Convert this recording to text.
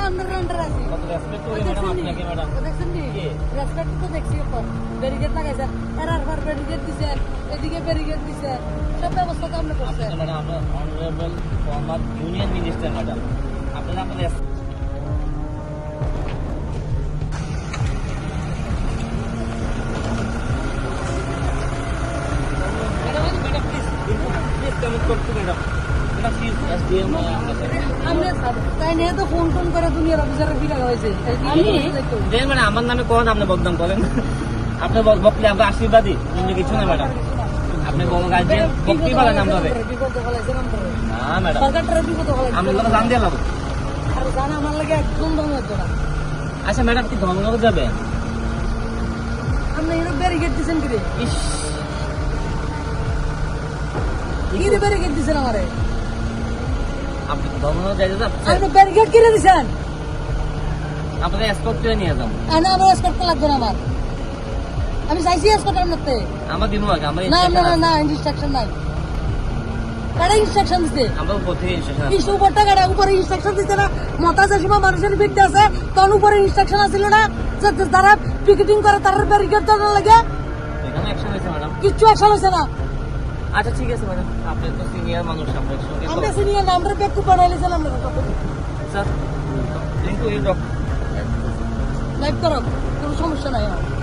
under আছি কত respect করি ম্যাডাম আপনাকে ম্যাডাম দেখছেন নি রেসপেক্ট তো দেখছি তো ব্যারিকেড লাগাইছে এরার পর ব্যারিকেড দিছে এদিকে ব্যারিকেড দিছে সব ব্যবস্থা তো আমরা করছে ম্যাডাম আমরা honourable former union minister madam আপনারা আমাদের আমার নামে কোন আপনি বদনাম করেন আপনি বকলে আমরা আশীর্বাদী অন্য কিছু না ম্যাডাম আপনি বড় গার্জিয়ান বকতেই পারেন আমরা না ম্যাডাম আমি লোক জান দিয়ে লাগবো আচ্ছা ম্যাডাম কি ধর্মনগর যাবেন আপনি এরকম ব্যারিকেড দিচ্ছেন কি রে কি রে ব্যারিকেড দিচ্ছেন আমারে আপনি ধর্মনগর যাইতে যাচ্ছেন আপনি ব্যারিকেড কিনে দিচ্ছেন আপনাকে এসকর্ট করে নিয়ে যাবো না আমার এসকর্ট লাগবে না আমার আমি চাইছি এসকর্ট আপনারতে আমার দিনও আগে আমরা না না না ইনস্ট্রাকশন নাই কারা ইনস্ট্রাকশন দিতে আমরা উপর থেকে ইনস্ট্রাকশন কিছু উপরটা কারা উপরে ইনস্ট্রাকশন দিতে না মাথা যে সময় মানুষের ভিড়তে আছে তখন উপরে ইনস্ট্রাকশন আছিল না যে তারা পিকেটিং করে তারা ব্যারিকেড দেওয়ার লাগে এখানে অ্যাকশন হয়েছে ম্যাডাম কিচ্ছু অ্যাকশন হয়েছে না আচ্ছা ঠিক আছে ম্যাডাম আপনি তো সিনিয়র মানুষ আপনার সঙ্গে আমরা সিনিয়র না আমরা বেকু বানাইছিলাম আমরা sir thank you doctor live করো কোনো সমস্যা নাই আমার